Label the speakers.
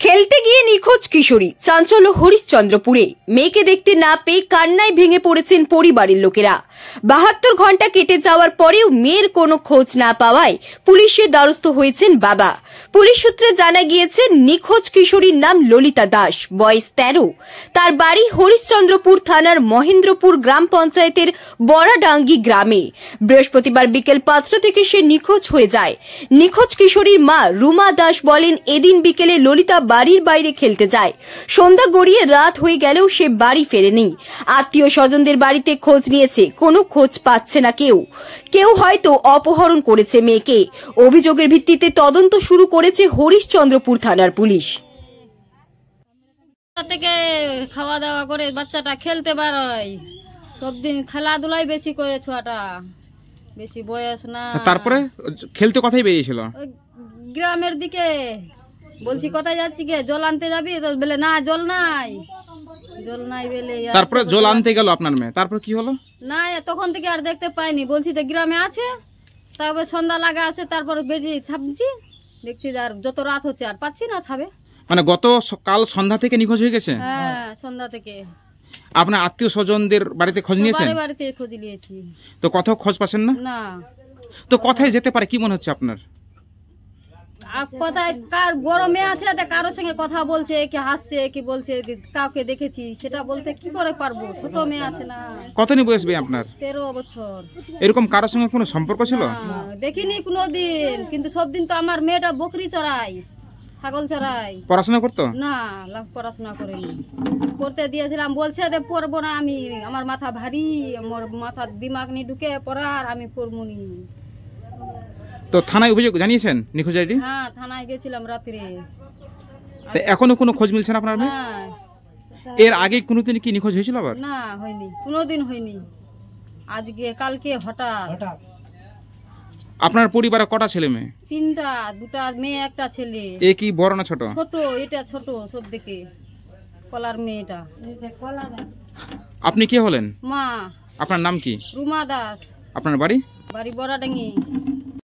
Speaker 1: খেলতে গিয়ে নিখোঁজ কিশোরী, চাঞ্চল্য হরিশ্চন্দ্রপুরে। মেয়েকে দেখতে না পেয়ে কান্নায় ভেঙে পড়েছেন পরিবারের লোকেরা। 72 ঘন্টা কেটে যাওয়ার পরেও মেয়ের কোনো খোঁজ না পাওয়ায় পুলিশের দ্বারস্থ হয়েছেন বাবা। পুলিশ সূত্রে জানা গিয়েছে নিখোঁজ কিশোরীর নাম ললিতা দাস, বয়স 13। তার বাড়ি হরিশ্চন্দ্রপুর থানার মহেন্দ্রপুর গ্রাম পঞ্চায়েতের বড়াডাঙ্গি গ্রামে। বৃহস্পতিবার বিকেল 5টা থেকে সে নিখোঁজ হয়ে যায়। নিখোঁজ কিশোরীর মা রুমা দাস বলেন, এদিন বিকেলে ললিতা বাড়ির বাইরে খেলতে যায়। সন্ধ্যা গড়িয়ে রাত হয়ে গেলেও সে বাড়ি ফেরেনি। আত্মীয় স্বজনদের বাড়িতে খোঁজ নিয়েছে, কোনো খোঁজ পাচ্ছে না কেউ হয়তো অপহরণ করেছে মেয়েকে। অভিযোগের ভিত্তিতে তদন্ত শুরু করেছে হরিশ্চন্দ্রপুর থানার পুলিশ।
Speaker 2: থেকে খাওয়া দাওয়া করে বাচ্চাটা খেলতে বেরোয়, সব দিন খেলাধুলাই বেশি করে, ছোয়াটা বেশি বয়স না।
Speaker 3: তারপরে খেলতে কোথায় বেরিয়েছিল?
Speaker 2: গ্রামের দিকে। বলছি কোথায় যাচ্ছি কে, জল আনতে যাবি? তো বলে না, জল নাই বলে।
Speaker 3: তারপরে জল আনতে গেল আপনার মেয়ে, তারপর কি হলো?
Speaker 2: না, তখন থেকে আর দেখতে পাইনি। বলছি তো গ্রামে আছে, তারপরে সন্ধ্যা লাগা আছে, তারপর বেরিয়ে ছাপছি, দেখছি আর যত রাত হচ্ছে আর পাচ্ছি না ছাবে।
Speaker 3: মানে গত কাল সন্ধ্যা থেকে নিখোঁজ হয়ে গেছে?
Speaker 2: হ্যাঁ, সন্ধ্যা থেকে।
Speaker 3: আপনার আত্মীয় স্বজনদের বাড়িতে খোঁজ নিয়েছেন?
Speaker 2: বাড়িতে খোঁজ নিয়েছি,
Speaker 3: তো কোথাও খোঁজ পাচ্ছেন না?
Speaker 2: না।
Speaker 3: তো কোথায় যেতে পারে কি মনে হচ্ছে আপনার?
Speaker 2: কোথায় কার বড় মেয়ে আছে, কারোর সঙ্গে কথা বলছে, কি হাসছে, কি বলছে, কাউকে দেখেছি সেটা বলতে কি করে পারবো? ছোট মেয়ে আছে না।
Speaker 3: কতদিন বয়স হবে আপনার?
Speaker 2: 13 বছর।
Speaker 3: এরকম কারোর সঙ্গে কোনো সম্পর্ক ছিল?
Speaker 2: দেখিনি কোনোদিন, কিন্তু সব দিন তো আমার মেয়েটা বকরি চড়াই, ছাগল চড়াই।
Speaker 3: পড়াশোনা করতো
Speaker 2: না, পড়াশোনা করেনি। করতে দিয়েছিলাম, বলছে যে পড়বো না আমি, আমার মাথা ভারী, আমার মাথার দিমাগ নিয়ে ঢুকে পড়ার, আমি পড়বো নি।
Speaker 3: তো থানায় অভিযোগ জানিয়েছেন নিখোঁজ আইডি?
Speaker 2: হ্যাঁ, থানায় গেছিলাম রাত্রে।
Speaker 3: এখনো কোনো খোঁজ মিলছে না আপনার মেয়ে?
Speaker 2: হ্যাঁ।
Speaker 3: এর আগে কোনোদিন কি নিখোঁজ হয়েছিল আবার?
Speaker 2: না, হয়নি, কোনোদিন হয়নি। আজকে কালকে হঠাৎ।
Speaker 3: আপনার পরিবারে কটা ছেলে মেয়ে?
Speaker 2: 3টা, 2টা মেয়ে, একটা ছেলে।
Speaker 3: এ কি বড় না ছোট?
Speaker 2: ছোট, এটা ছোট সব থেকে, কলার মেয়েটা।
Speaker 3: আপনি কে হলেন?
Speaker 2: মা।
Speaker 3: আপনার নাম কি?
Speaker 2: রুমা দাস।
Speaker 3: আপনার বাড়ি?
Speaker 2: বাড়ি বড়াডাঙ্গি।